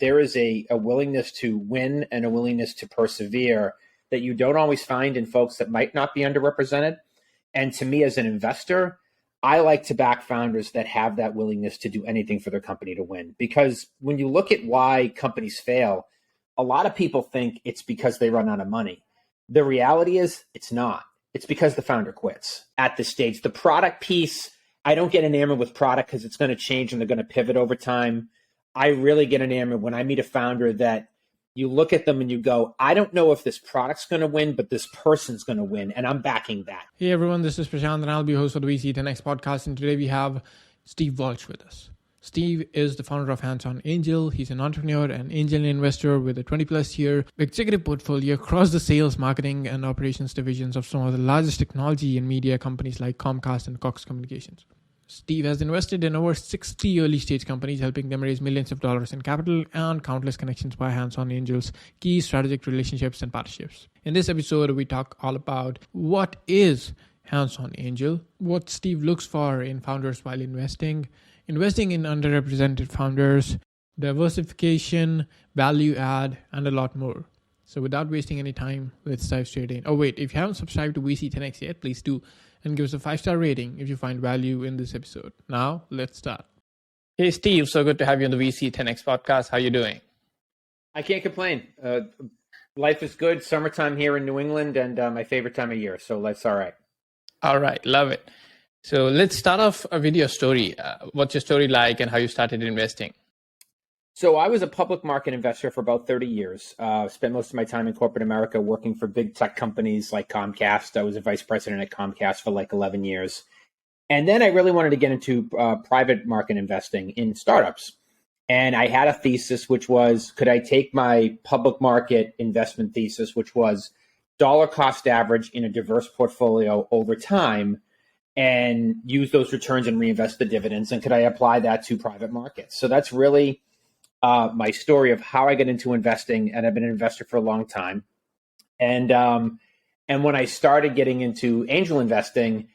there is a willingness to win and a willingness to persevere that you don't always find in folks that might not be underrepresented. And to me as an investor, I like to back founders that have that willingness to do anything for their company to win. Because when you look at why companies fail, a lot of people think it's because they run out of money. The reality is it's not. It's because the founder quits at this stage. The product piece, I don't get enamored with product because it's going to change and they're going to pivot over time. I really get enamored when I meet a founder that you look at them and you go, I don't know if this product's going to win, but this person's going to win, and I'm backing that. Hey everyone, this is Prashant and I'll be host for the VC 10X podcast, and today we have Steve Walsh with us. Steve is the founder of Hands On Angel. He's an entrepreneur and angel investor with a 20 plus year executive portfolio across the sales, marketing, and operations divisions of some of the largest technology and media companies like Comcast and Cox Communications. Steve has invested in over 60 early stage companies, helping them raise millions of dollars in capital and countless connections by Hands On Angel's key strategic relationships and partnerships. In this episode, we talk all about what is Hands On Angel, what Steve looks for in founders while investing in underrepresented founders, diversification, value add, and a lot more. So without wasting any time, let's dive straight in. Oh wait, if you haven't subscribed to VC 10X yet, please do, and give us a 5-star rating if you find value in this episode. Now, let's start. Hey Steve, so good to have you on the VC 10X podcast. How are you doing? I can't complain. Life is good. Summertime here in New England, and my favorite time of year, so that's all right. All right, love it. So let's start off with your story. What's your story like and how you started investing? So I was a public market investor for about 30 years. Spent most of my time in corporate America working for big tech companies like Comcast. I was a vice president at Comcast for like 11 years. And then I really wanted to get into private market investing in startups. And I had a thesis, which was, could I take my public market investment thesis, which was dollar cost average in a diverse portfolio over time, and use those returns and reinvest the dividends? And could I apply that to private markets? So that's really my story of how I got into investing. And I've been an investor for a long time. And when I started getting into angel investing,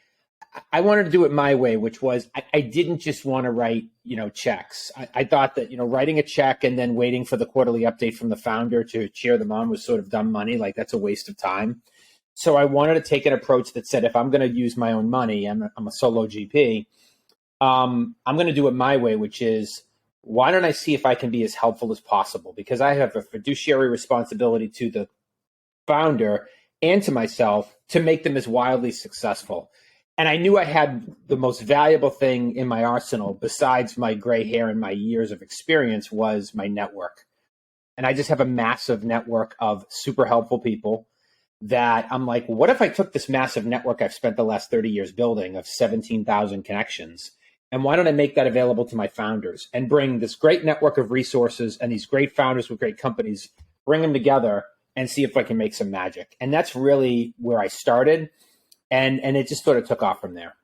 I wanted to do it my way, which was I didn't just want to write, checks. I thought that, writing a check and then waiting for the quarterly update from the founder to cheer them on was sort of dumb money. Like, that's a waste of time. So I wanted to take an approach that said, if I'm going to use my own money, I'm a solo GP, I'm going to do it my way, which is, why don't I see if I can be as helpful as possible? Because I have a fiduciary responsibility to the founder and to myself to make them as wildly successful. And I knew I had the most valuable thing in my arsenal, besides my gray hair and my years of experience, was my network. And I just have a massive network of super helpful people that I'm like, what if I took this massive network I've spent the last 30 years building of 17,000 connections, and why don't I make that available to my founders and bring this great network of resources and these great founders with great companies, bring them together and see if I can make some magic? And that's really where I started. And it just sort of took off from there.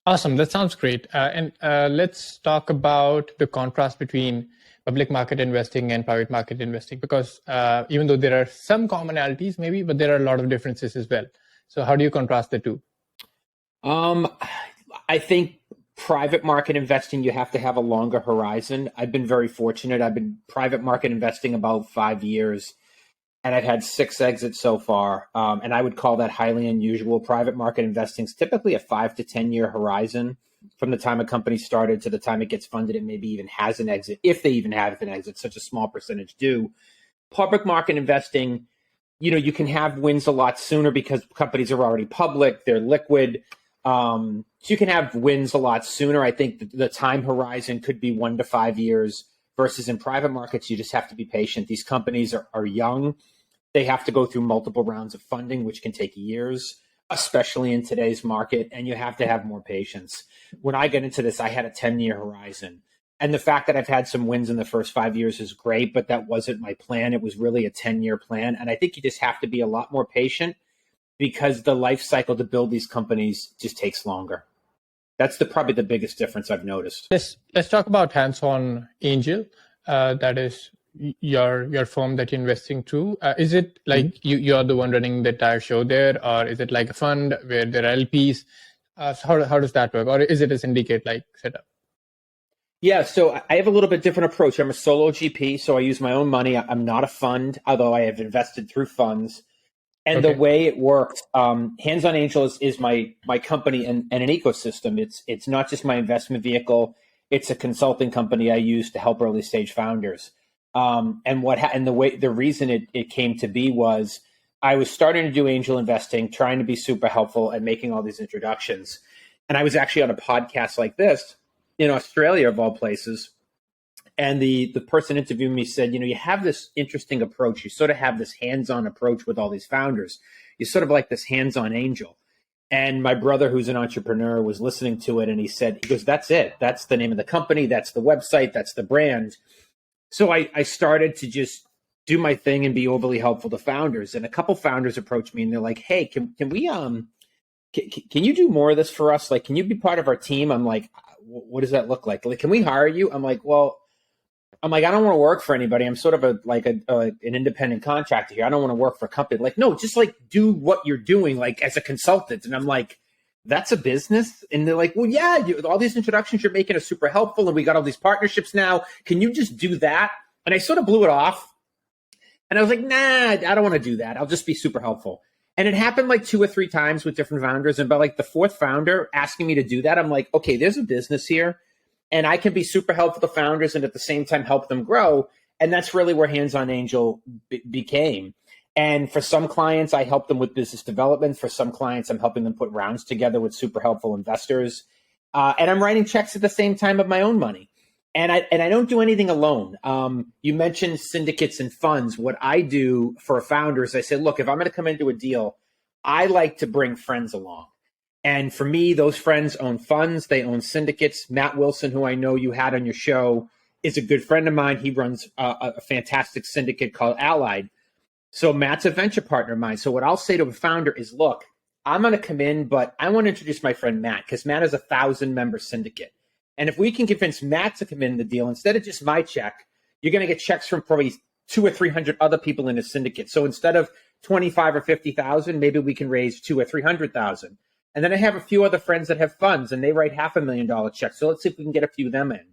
Awesome. That sounds great. And let's talk about the contrast between public market investing and private market investing, because even though there are some commonalities maybe, but there are a lot of differences as well. So how do you contrast the two? I think private market investing, you have to have a longer horizon. I've been very fortunate. I've been private market investing about 5 years, and I've had 6 exits so far. And I would call that highly unusual. Private market investing is typically a 5 to 10 year horizon from the time a company started to the time it gets funded and maybe even has an exit, if they even have an exit. Such a small percentage do. Public market investing, you can have wins a lot sooner because companies are already public, they're liquid. So you can have wins a lot sooner. I think the time horizon could be 1 to 5 years, versus in private markets, you just have to be patient. These companies are young. They have to go through multiple rounds of funding, which can take years, especially in today's market, and you have to have more patience. When I get into this, I had a 10-year horizon. And the fact that I've had some wins in the first 5 years is great, but that wasn't my plan. It was really a 10-year plan. And I think you just have to be a lot more patient, because the life cycle to build these companies just takes longer. That's probably the biggest difference I've noticed. Let's talk about Hands On Angel. That is your firm that you're investing through. Is it like you're the one running the entire show there, or is it like a fund where there are LPs? So how does that work? Or is it a syndicate like setup? Yeah, so I have a little bit different approach. I'm a solo GP, so I use my own money. I'm not a fund, although I have invested through funds. And the Okay. way it works, Hands On Angel is my company and an ecosystem. It's not just my investment vehicle. It's a consulting company I use to help early stage founders. And the reason it came to be was I was starting to do angel investing, trying to be super helpful and making all these introductions. And I was actually on a podcast like this in Australia, of all places, and the person interviewing me said, you have this interesting approach. You sort of have this hands-on approach with all these founders. You're sort of like this hands-on angel. And my brother, who's an entrepreneur, was listening to it, and he goes, that's it. That's the name of the company. That's the website. That's the brand. So I started to just do my thing and be overly helpful to founders. And a couple founders approached me, and they're like, hey, can we can you do more of this for us? Like, can you be part of our team? I'm like, what does that look like? Like, can we hire you? I'm like, I don't want to work for anybody. I'm sort of an independent contractor here. I don't want to work for a company. Like, no, just like do what you're doing, like as a consultant. And I'm like, that's a business. And they're like, well, yeah, all these introductions you're making are super helpful. And we got all these partnerships now. Can you just do that? And I sort of blew it off. And I was like, nah, I don't want to do that. I'll just be super helpful. And it happened like 2 or 3 times with different founders. And by like the 4th founder asking me to do that, I'm like, okay, there's a business here. And I can be super helpful to founders and at the same time help them grow. And that's really where Hands On Angel became. And for some clients, I help them with business development. For some clients, I'm helping them put rounds together with super helpful investors. And I'm writing checks at the same time of my own money. And I don't do anything alone. You mentioned syndicates and funds. What I do for a founder is I say, look, if I'm going to come into a deal, I like to bring friends along. And for me, those friends own funds. They own syndicates. Matt Wilson, who I know you had on your show, is a good friend of mine. He runs a fantastic syndicate called Allied. So Matt's a venture partner of mine. So what I'll say to a founder is, look, I'm going to come in, but I want to introduce my friend Matt because Matt is a 1,000-member syndicate. And if we can convince Matt to come in the deal, instead of just my check, you're going to get checks from probably 200 or 300 other people in a syndicate. So instead of 25 or 50,000, maybe we can raise 200 or 300,000. And then I have a few other friends that have funds and they write $500,000 checks. So let's see if we can get a few of them in.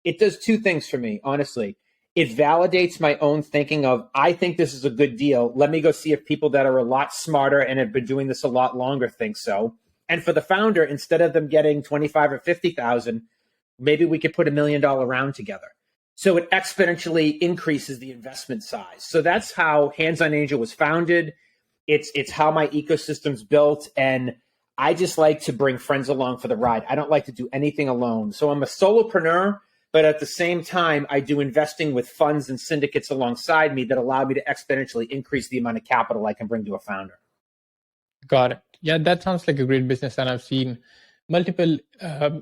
It does 2 things for me, honestly. It validates my own thinking of, I think this is a good deal. Let me go see if people that are a lot smarter and have been doing this a lot longer think so. And for the founder, instead of them getting 25 or 50,000, maybe we could put $1 million round together. So it exponentially increases the investment size. So that's how Hands On Angel was founded. It's how my ecosystem's built. And I just like to bring friends along for the ride. I don't like to do anything alone. So I'm a solopreneur, but at the same time, I do investing with funds and syndicates alongside me that allow me to exponentially increase the amount of capital I can bring to a founder. Got it. Yeah, that sounds like a great business. And I've seen multiple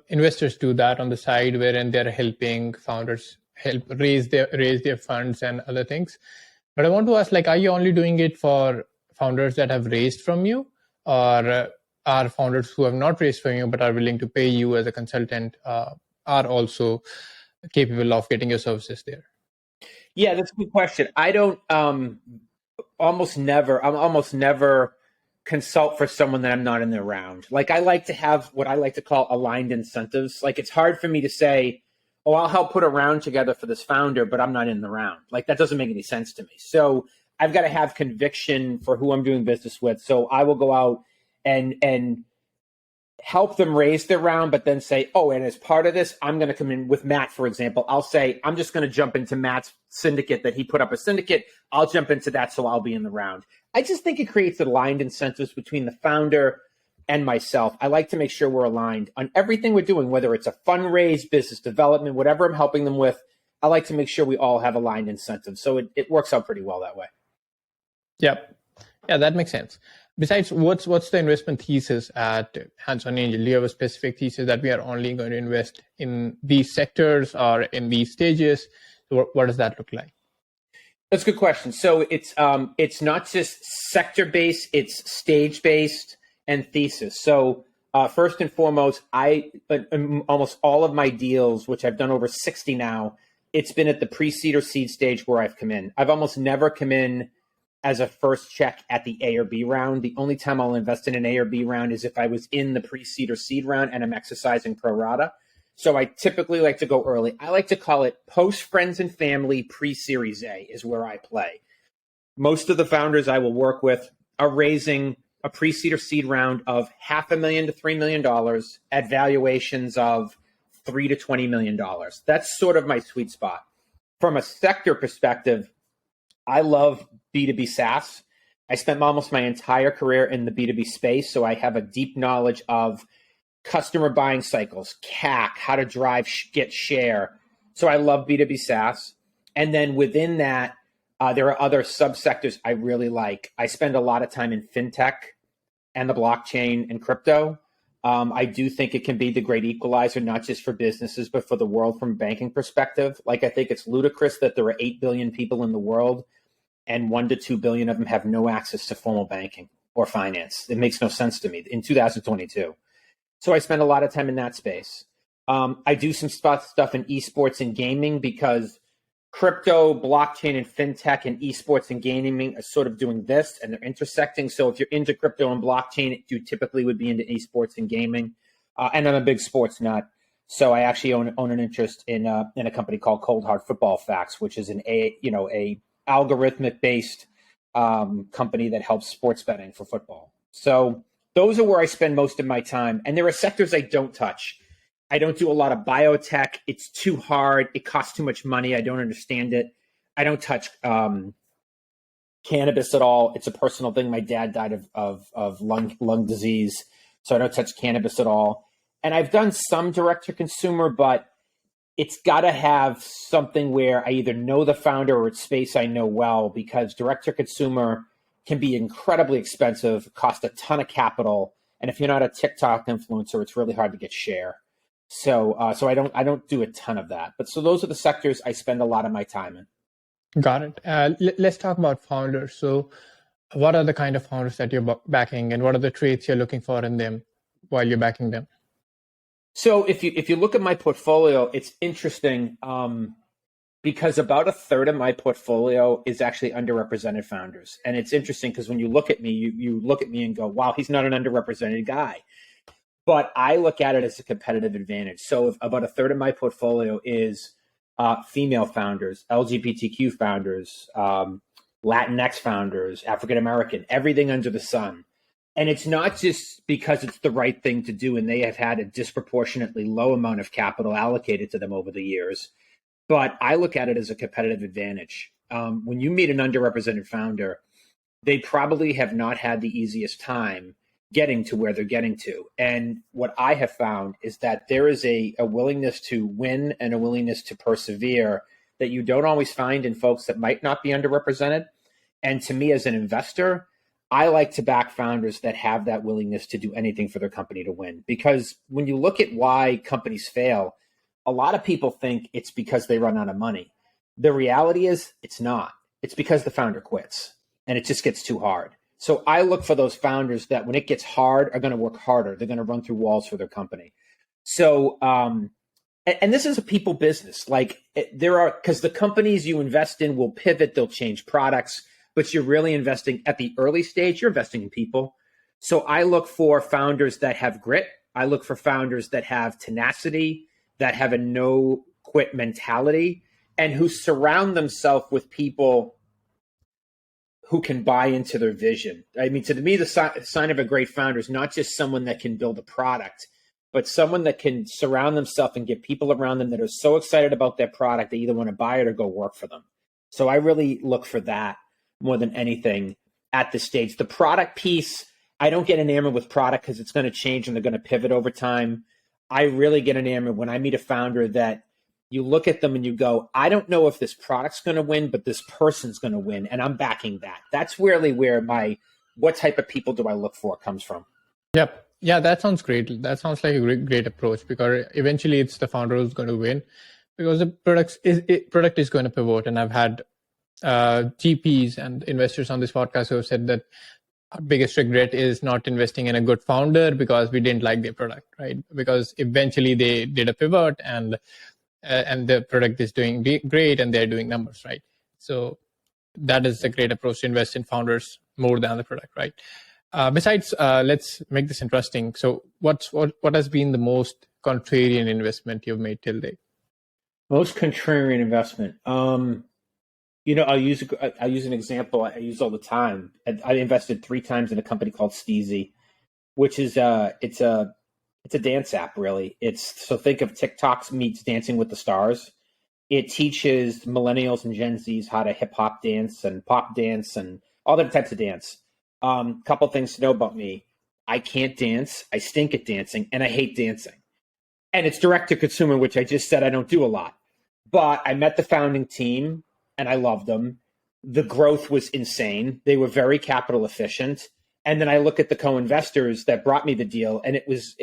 investors do that on the side, wherein they're helping founders help raise their funds and other things. But I want to ask, like, are you only doing it for founders that have raised from you, or are founders who have not raised from you but are willing to pay you as a consultant are also capable of getting your services there? Yeah, that's a good question. I don't almost never consult for someone that I'm not in their round. Like, I like to have what I like to call aligned incentives. Like, it's hard for me to say, oh, I'll help put a round together for this founder, but I'm not in the round. Like, that doesn't make any sense to me. So I've got to have conviction for who I'm doing business with. So I will go out and help them raise their round, but then say, oh, and as part of this, I'm going to come in with Matt, for example. I'll say, I'm just going to jump into Matt's syndicate that he put up a syndicate. I'll jump into that, so I'll be in the round. I just think it creates aligned incentives between the founder and myself. I like to make sure we're aligned on everything we're doing, whether it's a fundraise, business development, whatever I'm helping them with. I like to make sure we all have aligned incentives. So it works out pretty well that way. Yep. Yeah, that makes sense. Besides, what's the investment thesis at Hands On Angel? Do you have a specific thesis that we are only going to invest in these sectors or in these stages? What does that look like? That's a good question. So it's not just sector based; it's stage based and thesis. So first and foremost, almost all of my deals, which I've done over 60 now, it's been at the pre-seed or seed stage where I've come in. I've almost never come in as a first check at the A or B round. The only time I'll invest in an A or B round is if I was in the pre-seed or seed round and I'm exercising pro rata. So I typically like to go early. I like to call it post friends and family, pre-Series A is where I play. Most of the founders I will work with are raising a pre-seed or seed round of $500,000 to $3 million at valuations of $3 to $20 million. That's sort of my sweet spot. From a sector perspective, I love B2B SaaS. I spent almost my entire career in the B2B space, so I have a deep knowledge of customer buying cycles, CAC, how to drive, get share. So I love B2B SaaS. And then within that, there are other subsectors I really like. I spend a lot of time in fintech and the blockchain and crypto. I do think it can be the great equalizer, not just for businesses, but for the world from a banking perspective. Like, I think it's ludicrous that there are 8 billion people in the world and 1 to 2 billion of them have no access to formal banking or finance. It makes no sense to me in 2022. So I spend a lot of time in that space. I do some stuff in esports and gaming because crypto, blockchain, and fintech and esports and gaming are sort of doing this, and they're intersecting. So if you're into crypto and blockchain, you typically would be into esports and gaming. And I'm a big sports nut, so I actually own an interest in a company called Cold Hard Football Facts, which is a algorithmic based company that helps sports betting for football. So those are where I spend most of my time, and there are sectors I don't touch. I don't do a lot of biotech. It's too hard. It costs too much money. I don't understand it. I don't touch cannabis at all. It's a personal thing. My dad died of lung disease, so I don't touch cannabis at all. And I've done some direct to consumer, but it's got to have something where I either know the founder or it's space I know well, because direct to consumer can be incredibly expensive, cost a ton of capital, and if you're not a TikTok influencer, it's really hard to get share. So I don't do a ton of that. But so those are the sectors I spend a lot of my time in. Got it. Let's talk about founders. So what are the kind of founders that you're backing, and what are the traits you're looking for in them while you're backing them? So if you look at my portfolio, it's interesting because about a third of my portfolio is actually underrepresented founders. And it's interesting because when you look at me, you look at me and go, wow, he's not an underrepresented guy. But I look at it as a competitive advantage. So if about a third of my portfolio is female founders, LGBTQ founders, Latinx founders, African American, everything under the sun. And it's not just because it's the right thing to do and they have had a disproportionately low amount of capital allocated to them over the years, but I look at it as a competitive advantage. When you meet an underrepresented founder, they probably have not had the easiest time getting to where they're getting to. And what I have found is that there is a willingness to win and a willingness to persevere that you don't always find in folks that might not be underrepresented. And to me, as an investor, I like to back founders that have that willingness to do anything for their company to win. Because when you look at why companies fail, a lot of people think it's because they run out of money. The reality is it's not. It's because the founder quits and it just gets too hard. So I look for those founders that when it gets hard are going to work harder. They're going to run through walls for their company. So, and this is a people business. Like because the companies you invest in will pivot, they'll change products, but you're really investing at the early stage, you're investing in people. So I look for founders that have grit. I look for founders that have tenacity, that have a no quit mentality, and who surround themselves with people who can buy into their vision. I mean, to me, the sign of a great founder is not just someone that can build a product, but someone that can surround themselves and get people around them that are so excited about their product they either want to buy it or go work for them. So I really look for that more than anything at this stage. The product piece, I don't get enamored with product because it's going to change and they're going to pivot over time. I really get enamored when I meet a founder that you look at them and you go, I don't know if this product's going to win, but this person's going to win, and I'm backing that. That's really where what type of people do I look for comes from. Yep. Yeah, that sounds great. That sounds like a great approach, because eventually it's the founder who's going to win, because the product is going to pivot. And I've had GPs and investors on this podcast who have said that our biggest regret is not investing in a good founder because we didn't like their product, right? Because eventually they did a pivot and the product is doing great and they're doing numbers, right? So that is a great approach to invest in founders more than the product, right? Besides, let's make this interesting. So what has been the most contrarian investment you've made till date? Most contrarian investment. I'll use an example I use all the time. I invested 3 times in a company called Steezy, which is it's a dance app, really. So think of TikTok meets Dancing with the Stars. It teaches millennials and Gen Zs how to hip hop dance and pop dance and all different types of dance. Couple things to know about me: I can't dance, I stink at dancing, and I hate dancing. And it's direct to consumer, which I just said I don't do a lot. But I met the founding team and I loved them. The growth was insane. They were very capital efficient. And then I look at the co-investors that brought me the deal, and it was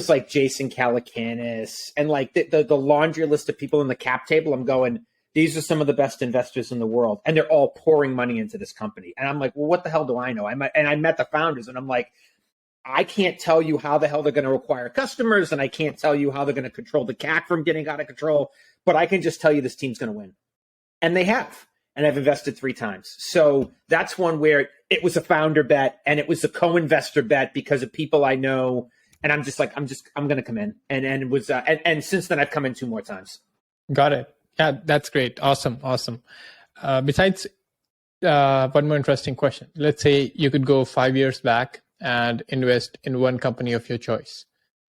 like Jason Calacanis and like the laundry list of people in the cap table. I'm going, these are some of the best investors in the world, and they're all pouring money into this company. And I'm like, well, what the hell do I know? I met the founders, and I'm like, I can't tell you how the hell they're going to acquire customers, and I can't tell you how they're going to control the CAC from getting out of control, but I can just tell you this team's going to win. And they have. And I've invested 3 times. So that's one where it was a founder bet and it was a co-investor bet because of people I know. And I'm just like, I'm going to come in. And it was, and since then I've come in 2 more times. Got it. Yeah, that's great. Awesome. Besides, one more interesting question. Let's say you could go 5 years back and invest in one company of your choice.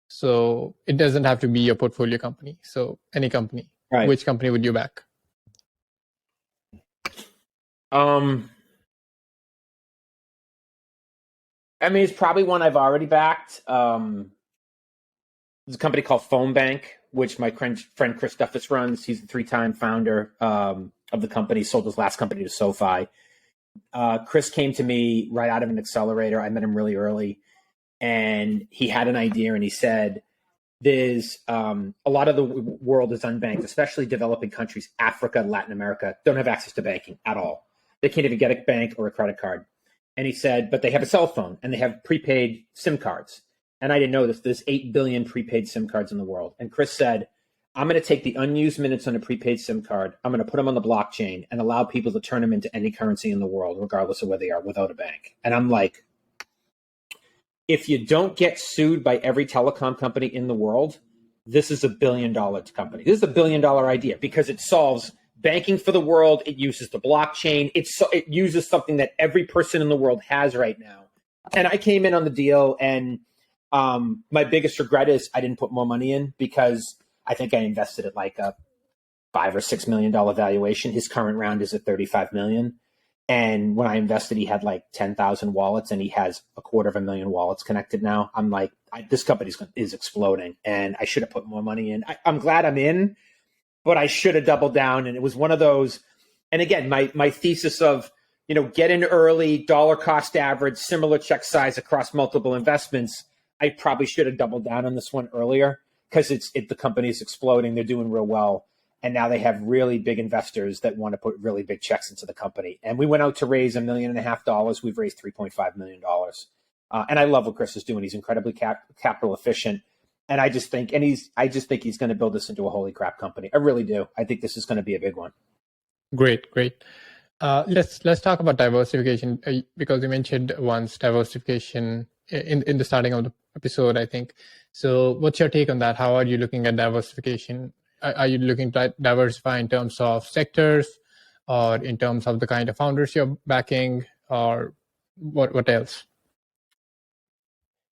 So it doesn't have to be your portfolio company. So any company, right? Which company would you back? It's probably one I've already backed. There's a company called Phone Bank, which my friend Chris Duffus runs. He's the 3-time founder of the company, sold his last company to SoFi. Chris came to me right out of an accelerator. I met him really early, and he had an idea, and he said, there's a lot of the world is unbanked, especially developing countries. Africa, Latin America don't have access to banking at all. They can't even get a bank or a credit card. And he said, but they have a cell phone and they have prepaid SIM cards. And I didn't know this. There's 8 billion prepaid SIM cards in the world. And Chris said, I'm going to take the unused minutes on a prepaid SIM card. I'm going to put them on the blockchain and allow people to turn them into any currency in the world, regardless of where they are, without a bank. And I'm like, if you don't get sued by every telecom company in the world, this is $1 billion company. This is $1 billion idea because it solves banking for the world. It uses the blockchain. It uses something that every person in the world has right now. And I came in on the deal, and my biggest regret is I didn't put more money in because I think I invested at like a $5 or $6 million valuation. His current round is at $35 million. And when I invested, he had like 10,000 wallets, and he has 250,000 wallets connected now. I'm like, this company is exploding, and I should have put more money in. I'm glad I'm in, but I should have doubled down. And it was one of those. And again, my thesis of, get in early, dollar cost average, similar check size across multiple investments. I probably should have doubled down on this one earlier because the company is exploding. They're doing real well. And now they have really big investors that want to put really big checks into the company. And we went out to raise $1.5 million. We've raised $3.5 million. And I love what Chris is doing. He's incredibly capital efficient. And I just think he's going to build this into a holy crap company. I really do. I think this is going to be a big one. Great. Let's talk about diversification because you mentioned once diversification in the starting of the episode, I think. So what's your take on that? How are you looking at diversification? Are you looking to diversify in terms of sectors or in terms of the kind of founders you're backing, or what else?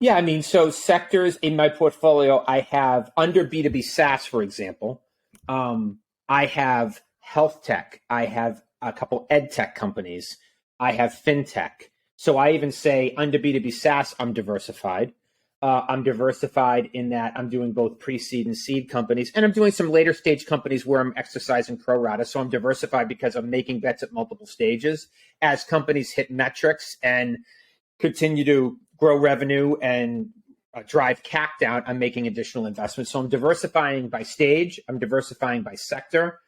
Yeah, so sectors in my portfolio, I have under B2B SaaS, for example. I have health tech. I have a couple ed tech companies. I have fintech. So I even say under B2B SaaS, I'm diversified. I'm diversified in that I'm doing both pre-seed and seed companies, and I'm doing some later stage companies where I'm exercising pro rata. So I'm diversified because I'm making bets at multiple stages. As companies hit metrics and continue to grow revenue and drive CAC down, I'm making additional investments. So I'm diversifying by stage. I'm diversifying by sector.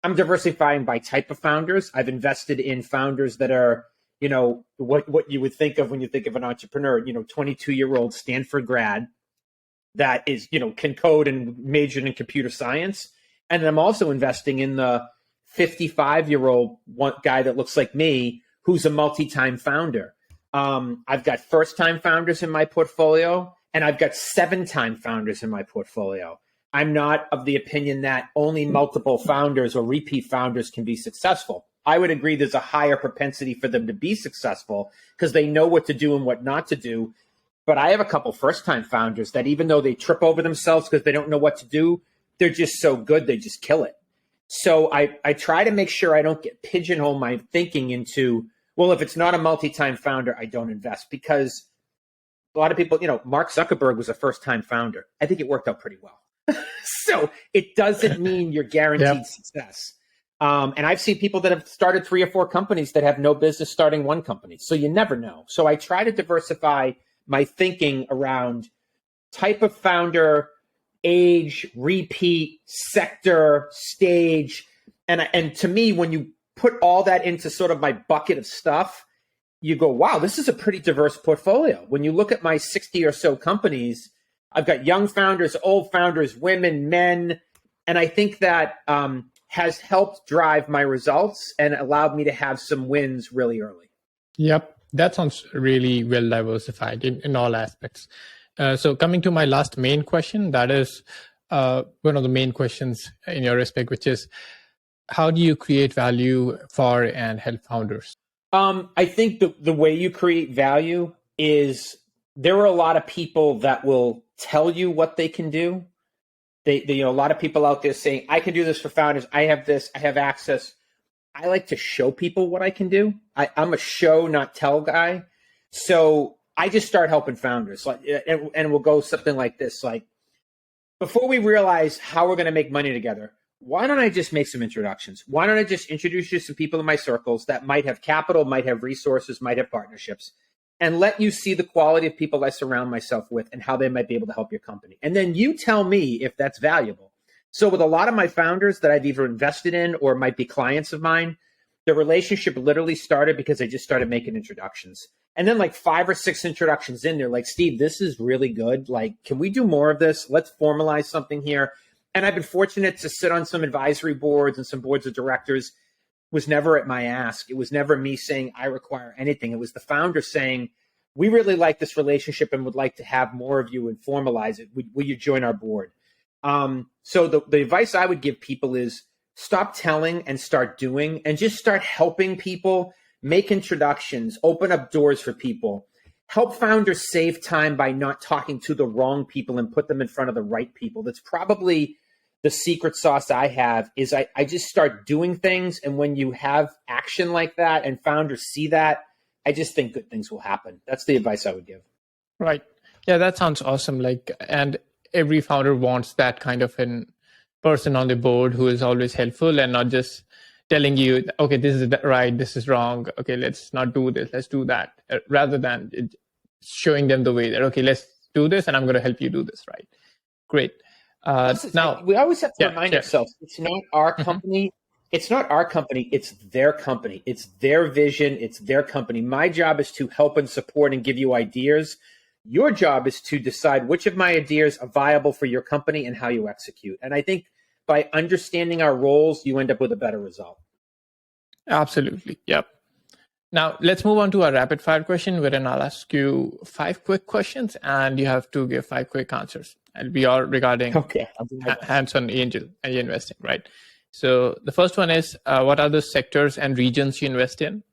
I'm diversifying by type of founders. I've invested in founders that are, what you would think of when you think of an entrepreneur, 22-year-old Stanford grad that is, can code and majored in computer science. And then I'm also investing in the 55-year-old guy that looks like me, who's a multi-time founder. I've got first-time founders in my portfolio, and I've got 7-time founders in my portfolio. I'm not of the opinion that only multiple founders or repeat founders can be successful. I would agree there's a higher propensity for them to be successful because they know what to do and what not to do. But I have a couple first-time founders that even though they trip over themselves because they don't know what to do, they're just so good, they just kill it. So I try to make sure I don't get pigeonhole my thinking into, well, if it's not a multi-time founder, I don't invest. Because a lot of people, Mark Zuckerberg was a first-time founder. I think it worked out pretty well. So it doesn't mean you're guaranteed success. And I've seen people that have started 3 or 4 companies that have no business starting one company. So you never know. So I try to diversify my thinking around type of founder, age, repeat, sector, stage. And to me, when you put all that into sort of my bucket of stuff, you go, wow, this is a pretty diverse portfolio. When you look at my 60 or so companies, I've got young founders, old founders, women, men. And I think that has helped drive my results and allowed me to have some wins really early. Yep. That sounds really well diversified in all aspects. So coming to my last main question, that is one of the main questions in your respect, which is, how do you create value for and help founders? I think the way you create value is there are a lot of people that will tell you what they can do. They a lot of people out there saying, I can do this for founders. I have this, I have access. I like to show people what I can do. I'm a show, not tell guy. So I just start helping founders, and we'll go something like this. Like, before we realize how we're going to make money together, why don't I just make some introductions? Why don't I just introduce you to some people in my circles that might have capital, might have resources, might have partnerships, and let you see the quality of people I surround myself with and how they might be able to help your company. And then you tell me if that's valuable. So with a lot of my founders that I've either invested in or might be clients of mine, the relationship literally started because I just started making introductions. And then like 5 or 6 introductions in, they're like, Steve, this is really good. Like, can we do more of this? Let's formalize something here. And I've been fortunate to sit on some advisory boards and some boards of directors. It was never at my ask. It was never me saying I require anything. It was the founder saying, we really like this relationship and would like to have more of you and formalize it. Will you join our board? So the advice I would give people is stop telling and start doing, and just start helping people, make introductions, open up doors for people, help founders save time by not talking to the wrong people and put them in front of the right people. That's probably the secret sauce I have is I just start doing things. And when you have action like that and founders see that, I just think good things will happen. That's the advice I would give. Right. Yeah, that sounds awesome. And every founder wants that kind of an person on the board who is always helpful and not just telling you, okay, this is right, this is wrong. Okay, let's not do this, let's do that. Rather than showing them the way that, okay, let's do this and I'm going to help you do this, right? Great. Now, we always have to remind ourselves, it's not our company. It's not our company. It's their company. It's their vision. It's their company. My job is to help and support and give you ideas. Your job is to decide which of my ideas are viable for your company and how you execute. And I think by understanding our roles, you end up with a better result. Absolutely. Yep. Now, let's move on to our rapid fire question, wherein I'll ask you 5 quick questions and you have to give 5 quick answers. It'll be all regarding Hands On Angel and investing, right? So the first one is, what are the sectors and regions you invest in?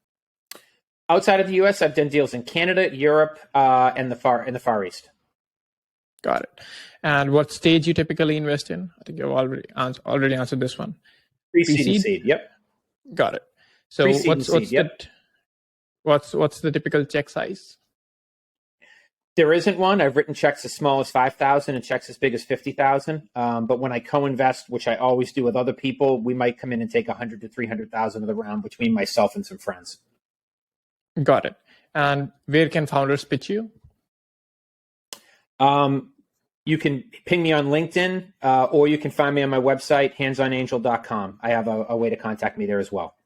Outside of the U.S., I've done deals in Canada, Europe, and the Far East. Got it. And what stage you typically invest in? I think you've already answered this one. Pre-seed and seed. Yep. Got it. So what's the typical check size? There isn't one. I've written checks as small as 5,000 and checks as big as 50,000. But when I co-invest, which I always do with other people, we might come in and take 100 to 300,000 of the round between myself and some friends. Got it. And where can founders pitch you? You can ping me on LinkedIn, or you can find me on my website, handsonangel.com. I have a way to contact me there as well.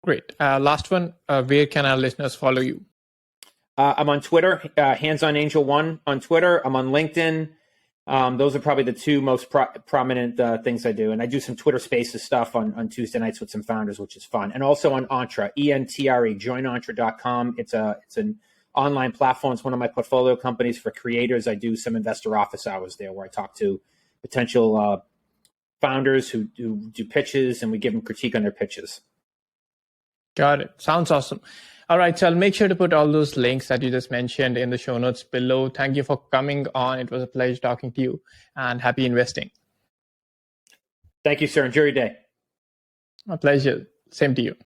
Great. Last one, where can our listeners follow you? I'm on Twitter, Hands On Angel 1 on Twitter. I'm on LinkedIn. Those are probably the 2 most prominent things I do. And I do some Twitter Spaces stuff on Tuesday nights with some founders, which is fun. And also on Entre, ENTRE, joinentre.com. It's a online platform. It's one of my portfolio companies for creators. I do some investor office hours there where I talk to potential founders who do pitches, and we give them critique on their pitches. Got it. Sounds awesome. All right. So I'll make sure to put all those links that you just mentioned in the show notes below. Thank you for coming on. It was a pleasure talking to you, and happy investing. Thank you, sir. Enjoy your day. My pleasure. Same to you.